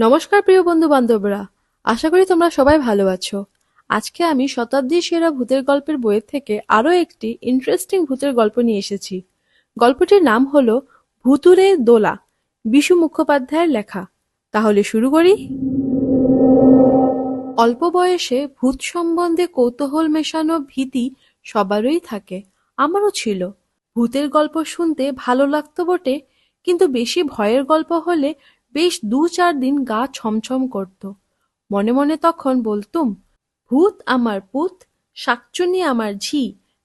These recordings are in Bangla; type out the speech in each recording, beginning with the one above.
নমস্কার প্রিয় বন্ধু বান্ধবরা, আশা করি তোমরা সবাই ভালো আছো। আজকে আমি শতাব্দীর সেরা ভূতের গল্পের বইয়ের থেকে আরো একটি ইন্টারেস্টিং ভূতের গল্প নিয়ে এসেছি। গল্পটির নাম হলো ভুতুড়ে দোলা, বিশু মুখোপাধ্যায়ের লেখা। তাহলে শুরু করি। অল্প বয়সে ভূত সম্বন্ধে কৌতূহল মেশানো ভীতি সবারই থাকে, আমারও ছিল। ভূতের গল্প শুনতে ভালো লাগতো বটে, কিন্তু বেশি ভয়ের গল্প হলে বেশ ২-৪ দিন গা ছমছম করত। মনে মনে তখন বলতুম, ভূত আমার পুত, শাকচুন্নি আমার ঝি,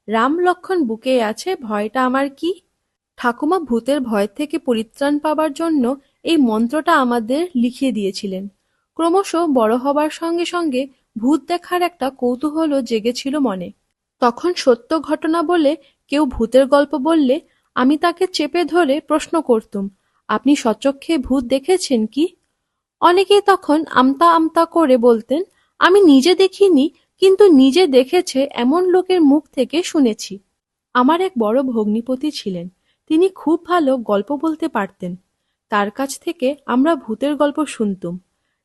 রাম লক্ষ্মণ বুকে আছে, ভয়টা আমার কি। ঠাকুমা ভূতের ভয় থেকে পরিত্রাণ পাবার জন্য এই মন্ত্রটা আমাদের লিখিয়ে দিয়েছিলেন। ক্রমশ বড় হবার সঙ্গে সঙ্গে ভূত দেখার একটা কৌতূহলও জেগেছিল মনে। তখন সত্য ঘটনা বলে কেউ ভূতের গল্প বললে আমি তাকে চেপে ধরে প্রশ্ন করতুম, আপনি স্বচক্ষে ভূত দেখেছেন কি? অনেকেই তখন আমতা আমতা করে বলতেন, আমি নিজে দেখিনি, কিন্তু নিজে দেখেছে এমন লোকের মুখ থেকে শুনেছি। আমার এক বড় ভগ্নিপতি ছিলেন, তিনি খুব ভালো গল্প বলতে পারতেন। তার কাছ থেকে আমরা ভূতের গল্প শুনতুম।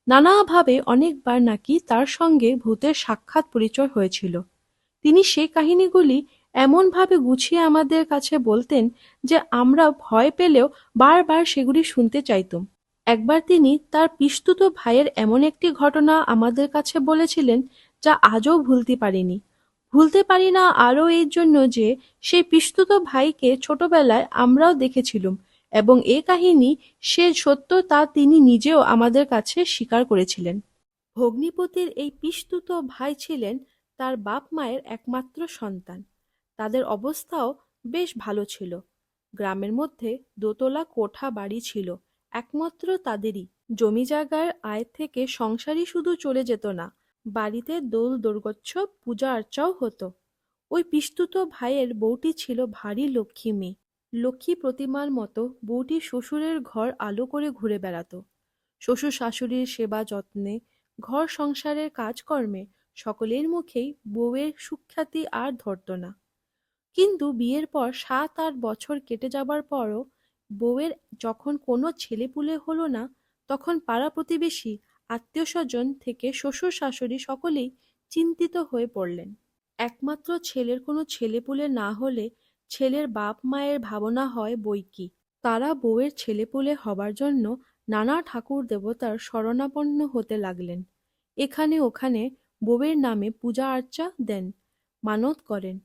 নানাভাবে অনেকবার নাকি তার সঙ্গে ভূতের সাক্ষাৎ পরিচয় হয়েছিল। তিনি সে কাহিনীগুলি এমনভাবে গুছিয়ে আমাদের কাছে বলতেন যে আমরা ভয় পেলেও বারবার সেগুলি শুনতে চাইতুম। একবার তিনি তার পিসতুত ভাইয়ের এমন একটি ঘটনা আমাদের কাছে বলেছিলেন যা আজও ভুলতে পারিনি। ভুলতে পারি না আরও এই জন্য যে সেই পিসতুত ভাইকে ছোটবেলায় আমরাও দেখেছিলুম, এবং এ কাহিনী সে সত্য তা তিনি নিজেও আমাদের কাছে স্বীকার করেছিলেন। ভগ্নিপতির এই পিসতুত ভাই ছিলেন তার বাপ মায়ের একমাত্র সন্তান। তাদের অবস্থাও বেশ ভালো ছিল। গ্রামের মধ্যে দোতলা কোঠা বাড়ি ছিল, একমাত্র তাদেরই। জমি জায়গার আয় থেকে সংসারই শুধু চলে যেত না, বাড়িতে দোল দুর্গোৎসব পূজা আর্চাও হতো। ওই পিসতুত ভাইয়ের বউটি ছিল ভারী লক্ষ্মী মেয়ে। লক্ষ্মী প্রতিমার মতো বউটি শ্বশুরের ঘর আলো করে ঘুরে বেড়াতো। শ্বশুর শাশুড়ির সেবা যত্নে, ঘর সংসারের কাজকর্মে সকলের মুখেই বউয়ের সুখ্যাতি আর ধরত না। কিন্তু বিয়ের পর ৭-৮ বছর কেটে যাবার পরও বউয়ের যখন কোনো ছেলেপুলে হলো না, তখন পাড়া প্রতিবেশী, আত্মীয়স্বজন থেকে শ্বশুর শাশুড়ি সকলেই চিন্তিত হয়ে পড়লেন। একমাত্র ছেলের কোনো ছেলেপুলে না হলে ছেলের বাপ মায়ের ভাবনা হয় বৈকি। তারা বউয়ের ছেলেপুলে হবার জন্য নানা ঠাকুর দেবতার শরণাপন্ন হতে লাগলেন। এখানে ওখানে বউয়ের নামে পূজা আর্চা দেন, মানত করেন,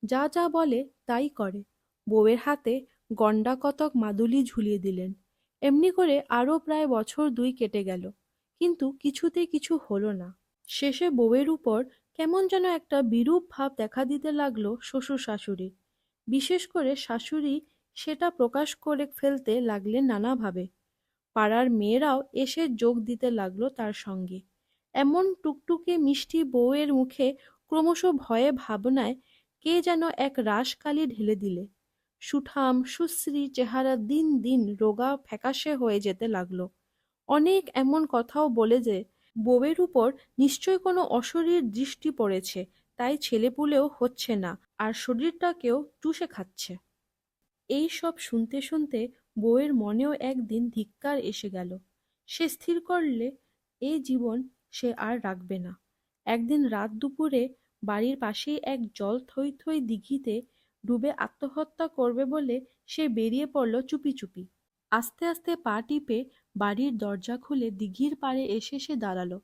যা যা বলে তাই করে। বউয়ের হাতে গণ্ডা কতক মাদুলি ঝুলিয়ে দিলেন। এমনি করে আরও প্রায় বছর ২ কেটে গেল, কিন্তু কিছুতে কিছু হলো না। শেষে বউয়ের উপর কেমন যেন একটা বিরূপ ভাব দেখা দিতে লাগলো শ্বশুর শাশুড়ির। বিশেষ করে শাশুড়ি সেটা প্রকাশ করে ফেলতে লাগলেন নানাভাবে। পাড়ার মেয়েরাও এসে যোগ দিতে লাগলো তার সঙ্গে। এমন টুকটুকে মিষ্টি বউয়ের মুখে ক্রমশ ভয়ে ভাবনায় কে যেন এক রাশকালি ঢেলে দিলে। সুঠাম সুশ্রী চেহারা দিন দিন রোগা ফ্যাকাশে হয়ে যেতে লাগলো। অনেক এমন কথাও বলে যে বউয়ের উপর নিশ্চয় কোনো অশরীর দৃষ্টি পড়েছে, তাই ছেলেপুলেও হচ্ছে না, আর শরীরটাকেও চুষে খাচ্ছে। এই সব শুনতে শুনতে বউয়ের মনেও একদিন ধিক্কার এসে গেল। সে স্থির করলে এই জীবন সে আর রাখবে না। একদিন রাত দুপুরে বাড়ির পাশেই এক জল থই থই দিঘিতে ডুবে আত্মহত্যা করবে বলে সে বেরিয়ে পড়ল চুপি চুপি। আস্তে আস্তে পা টিপে বাড়ির দরজা খুলে দিঘির পাড়ে এসে সে দাঁড়ালো।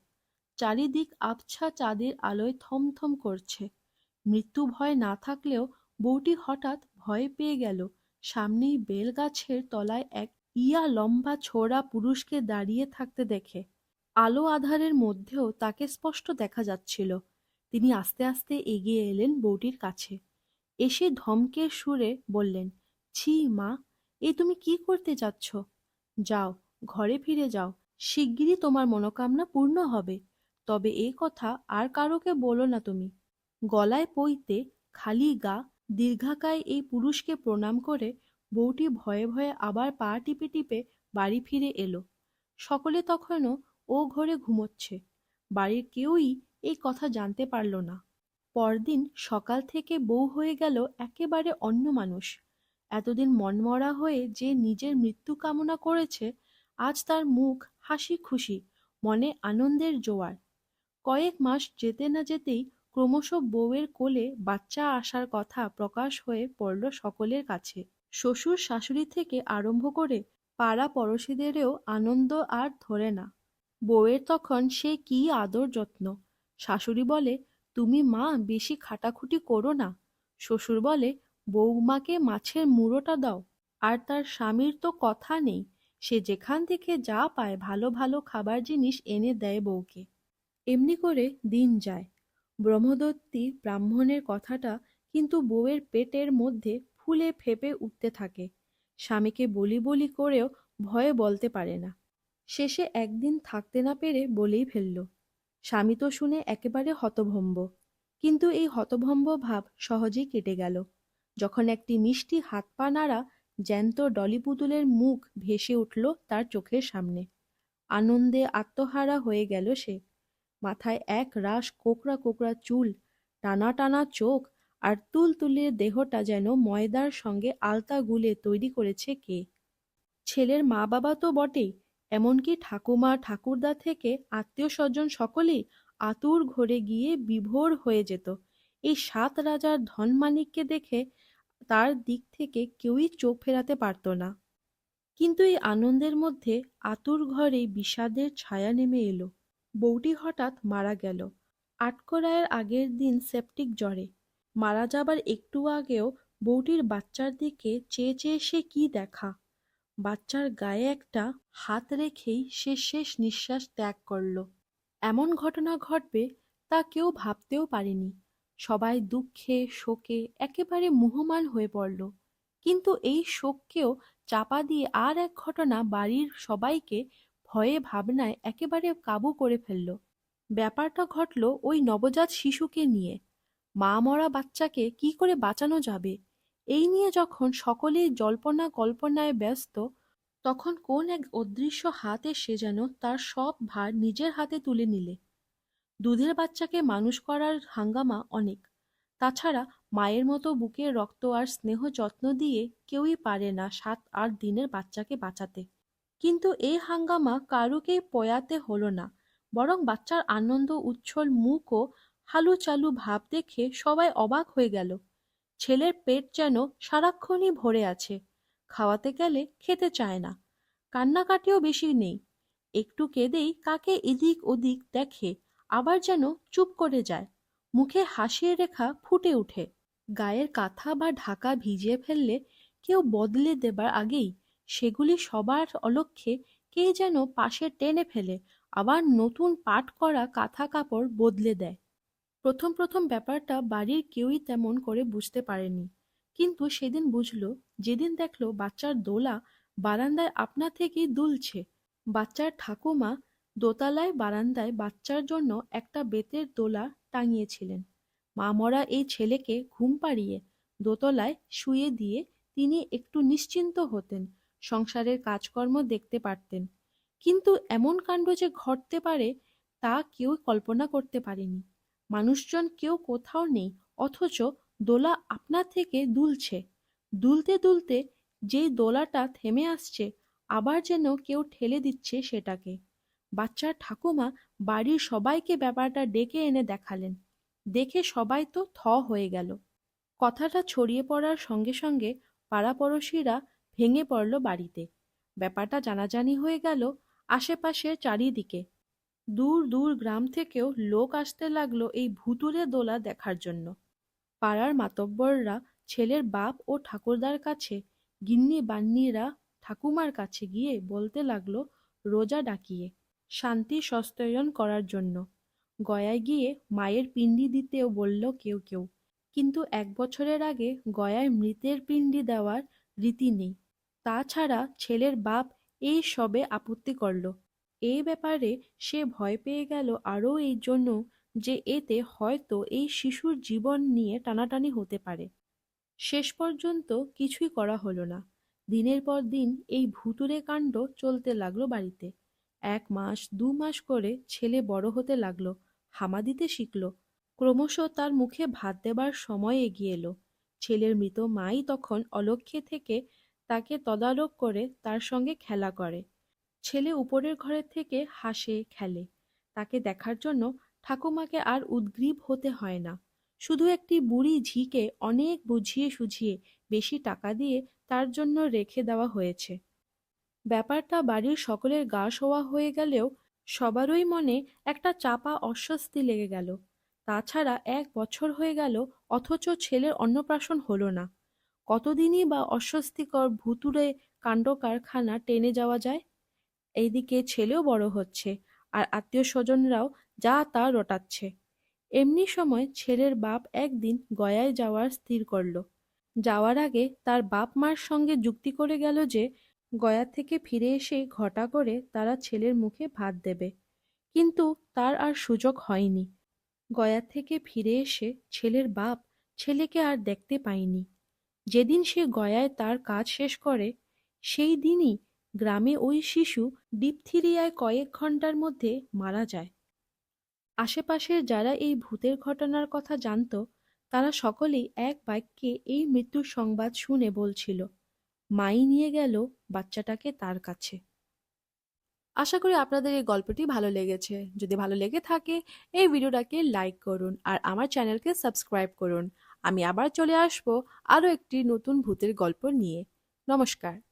চারিদিক আবছা চাঁদের আলোয় থমথম করছে। মৃত্যু ভয় না থাকলেও বউটি হঠাৎ ভয় পেয়ে গেল সামনেই বেলগাছের তলায় এক ইয়া লম্বা ছোড়া পুরুষকে দাঁড়িয়ে থাকতে দেখে। আলো আঁধারের মধ্যেও তাকে স্পষ্ট দেখা যাচ্ছিল। তিনি আস্তে আস্তে এগিয়ে এলেন বউটির কাছে। এসে ধমকের সুরে বললেন, ছি মা, এ তুমি কি করতে যাচ্ছ? যাও, ঘরে ফিরে যাও, শিগগিরই তোমার মনোকামনা পূর্ণ হবে। তবে এই কথা আর কারোকে বলো না তুমি। গলায় পইতে, খালি গা, দীর্ঘাকায় এই পুরুষকে প্রণাম করে বউটি ভয়ে ভয়ে আবার পা টিপে টিপে বাড়ি ফিরে এলো। সকলে তখনও ও ঘরে ঘুমোচ্ছে। বাড়ির কেউই এই কথা জানতে পারল না। পরদিন সকাল থেকে বউ হয়ে গেল একেবারে অন্য মানুষ। এতদিন মনমরা হয়ে যে নিজের মৃত্যু কামনা করেছে, আজ তার মুখ হাসি খুশি, মনে আনন্দের জোয়ার। কয়েক মাস যেতে না যেতেই ক্রমশ বউয়ের কোলে বাচ্চা আসার কথা প্রকাশ হয়ে পড়ল সকলের কাছে। শ্বশুর শাশুড়ি থেকে আরম্ভ করে পাড়া পড়শিদেরও আনন্দ আর ধরে না। বউয়ের তখন সে কি আদর যত্ন। শাশুড়ি বলে, তুমি মা বেশি খাটাখুটি করো না। শ্বশুর বলে, বউমাকে মাছের মুড়োটা দাও। আর তার স্বামীর তো কথা নেই, সে যেখান থেকে যা পায় ভালো ভালো খাবার জিনিস এনে দেয় বউকে। এমনি করে দিন যায়। ব্রহ্মদত্তী ব্রাহ্মণের কথাটা কিন্তু বউয়ের পেটের মধ্যে ফুলে ফেঁপে উঠতে থাকে। স্বামীকে বলি বলি করেও ভয়ে বলতে পারে না। শেষে একদিন থাকতে না পেরে বলেই ফেলল। স্বামী তো শুনে একেবারে হতভম্ব। কিন্তু এই হতভম্ব ভাব সহজেই কেটে গেল যখন একটি মিষ্টি হাত পা নাড়া জ্যান্ত ডলি পুতুলের মুখ ভেসে উঠল তার চোখের সামনে। আনন্দে আত্মহারা হয়ে গেল সে। মাথায় এক রাশ কোকড়া কোকড়া চুল, টানা টানা চোখ, আর তুলতুলে দেহটা যেন ময়দার সঙ্গে আলতা গুলে তৈরি করেছে কে। ছেলের মা বাবা তো বটেই, এমনকি ঠাকুমা ঠাকুরদা থেকে আত্মীয় স্বজন সকলেই আতুর ঘরে গিয়ে বিভোর হয়ে যেত এই ৭ রাজার ধনমাণিক্যকে দেখে। তার দিক থেকে কেউই চোখ ফেরাতে পারত না। কিন্তু এই আনন্দের মধ্যে আতুর ঘরে বিষাদের ছায়া নেমে এলো। বউটি হঠাৎ মারা গেল। আটকরায়ের আগের দিন সেপটিক জ্বরে। মারা যাবার একটু আগেও বউটির বাচ্চার দিকে চেয়ে চেয়ে সে কি দেখা। বাচ্চার গায়ে একটা হাত রেখেই সে শেষ নিঃশ্বাস ত্যাগ করল। এমন ঘটনা ঘটবে তা কেউ ভাবতেও পারেনি। সবাই দুঃখে শোকে একেবারে মুহ্যমান হয়ে পড়ল। কিন্তু এই শোককেও চাপা দিয়ে আর এক ঘটনা বাড়ির সবাইকে ভয়ে ভাবনায় একেবারে কাবু করে ফেলল। ব্যাপারটা ঘটল ওই নবজাত শিশুকে নিয়ে। মা মরা বাচ্চাকে কি করে বাঁচানো যাবে, এই নিয়ে যখন সকলেই জল্পনা কল্পনায় ব্যস্ত, তখন কোন এক অদৃশ্য হাত এসে যেন তার সব ভার নিজের হাতে তুলে নিলে। দুধের বাচ্চাকে মানুষ করার হাঙ্গামা অনেক। তাছাড়া মায়ের মতো বুকের রক্ত আর স্নেহ যত্ন দিয়ে কেউই পারে না ৭-৮ দিনের বাচ্চাকে বাঁচাতে। কিন্তু এই হাঙ্গামা কারুকেই পোয়াতে হলো না, বরং বাচ্চার আনন্দ উচ্ছল মুখ ও হালু চালু ভাব দেখে সবাই অবাক হয়ে গেল। ছেলের পেট যেন সারাক্ষণই ভরে আছে, খাওয়াতে গেলে খেতে চায় না, কান্নাকাটিও বেশি নেই। একটু কেঁদেই কাকে এদিক ওদিক দেখে, আবার যেন চুপ করে যায়। মুখে হাসির রেখা ফুটে ওঠে। গায়ের কাঁথা বা ঢাকা ভিজিয়ে ফেললে কেউ বদলে দেবার আগেই সেগুলি সবার অলক্ষ্যে কে যেন পাশে টেনে ফেলে আবার নতুন পাট করা কাঁথা কাপড় বদলে দেয়। প্রথম প্রথম ব্যাপারটা বাড়ির কেউই তেমন করে বুঝতে পারেনি। কিন্তু সেদিন বুঝল যেদিন দেখল বাচ্চার দোলা বারান্দায় আপনা থেকেই দুলছে। বাচ্চার ঠাকুমা দোতলায় বারান্দায় বাচ্চার জন্য একটা বেতের দোলা টাঙিয়েছিলেন। মা মরা এই ছেলেকে ঘুম পাড়িয়ে দোতলায় শুইয়ে দিয়ে তিনি একটু নিশ্চিন্ত হতেন, সংসারের কাজকর্ম দেখতে পারতেন। কিন্তু এমন কাণ্ড যে ঘটতে পারে তা কেউ কল্পনা করতে পারেনি। মানুষজন কেউ কোথাও নেই, অথচ দোলা আপনা থেকে দুলছে। দুলতে দুলতে যেই দোলাটা থেমে আসছে, আবার যেন কেউ ঠেলে দিচ্ছে সেটাকে। বাচ্চার ঠাকুমা বাড়ির সবাইকে ব্যাপারটা ডেকে এনে দেখালেন। দেখে সবাই তো থ হয়ে গেল। কথাটা ছড়িয়ে পড়ার সঙ্গে সঙ্গে পাড়াপড়শিরা ভেঙে পড়ল বাড়িতে। ব্যাপারটা জানাজানি হয়ে গেল আশেপাশের চারিদিকে। দূর দূর গ্রাম থেকেও লোক আসতে লাগলো এই ভুতুড়ে দোলা দেখার জন্য। পাড়ার মাতব্বররা ছেলের বাপ ও ঠাকুরদার কাছে, গিন্নি বান্নিরা ঠাকুমার কাছে গিয়ে বলতে লাগলো রোজা ডাকিয়ে শান্তি সস্তয়ন করার জন্য। গয়ায় গিয়ে মায়ের পিণ্ডি দিতেও বলল কেউ কেউ। কিন্তু ১ বছরের আগে গয়ায় মৃতের পিণ্ডি দেওয়ার রীতি নেই। তাছাড়া ছেলের বাপ এই সবে আপত্তি করল। এই ব্যাপারে সে ভয় পেয়ে গেল আরও এই জন্য যে এতে হয়তো এই শিশুর জীবন নিয়ে টানাটানি হতে পারে। শেষ পর্যন্ত কিছুই করা হলো না। দিনের পর দিন এই ভুতুড়ে কাণ্ড চলতে লাগলো বাড়িতে। ১ মাস ২ মাস করে ছেলে বড় হতে লাগলো, হামা দিতে শিখল। ক্রমশ তার মুখে ভাত দেবার সময় এগিয়ে এলো। ছেলের মৃত মাই তখন অলক্ষ্যে থেকে তাকে তদারক করে তার সঙ্গে খেলা করে। ছেলে উপরের ঘরের থেকে হাসে খেলে। তাকে দেখার জন্য ঠাকুমাকে আর উদগ্রীব হতে হয় না। শুধু একটি বুড়ি ঝিকে অনেক বুঝিয়ে সুঝিয়ে বেশি টাকা দিয়ে তার জন্য রেখে দেওয়া হয়েছে। ব্যাপারটা বাড়ির সকলের গা সওয়া হয়ে গেলেও সবারই মনে একটা চাপা অস্বস্তি লেগে গেল। তাছাড়া ১ বছর হয়ে গেল, অথচ ছেলের অন্নপ্রাশন হলো না। কতদিনই বা অস্বস্তিকর ভুতুড়ে কাণ্ডকারখানা টেনে যাওয়া যায়। এইদিকে ছেলেও বড় হচ্ছে, আর আত্মীয়স্বজনরাও যা তা রটাচ্ছে। এমনি সময় ছেলের বাপ একদিন গয়ায় যাওয়ার স্থির করল। যাওয়ার আগে তার বাপ মার সঙ্গে যুক্তি করে গেল যে গয়া থেকে ফিরে এসে ঘটা করে তারা ছেলের মুখে ভাত দেবে। কিন্তু তার আর সুযোগ হয়নি। গয়া থেকে ফিরে এসে ছেলের বাপ ছেলেকে আর দেখতে পায়নি। যেদিন সে গয়ায় তার কাজ শেষ করে, সেই দিনই গ্রামে ওই শিশু ডিপথিরিয়ায় কয়েক ঘন্টার মধ্যে মারা যায়। আশেপাশের যারা এই ভূতের ঘটনার কথা জানত, তারা সকলেই এক বাক্যে এই মৃত্যুর সংবাদ শুনে বলছিল, মাই নিয়ে গেল বাচ্চাটাকে তার কাছে। আশা করি আপনাদের এই গল্পটি ভালো লেগেছে। যদি ভালো লেগে থাকে, এই ভিডিওটাকে লাইক করুন আর আমার চ্যানেলকে সাবস্ক্রাইব করুন। আমি আবার চলে আসবো আরও একটি নতুন ভূতের গল্প নিয়ে। নমস্কার।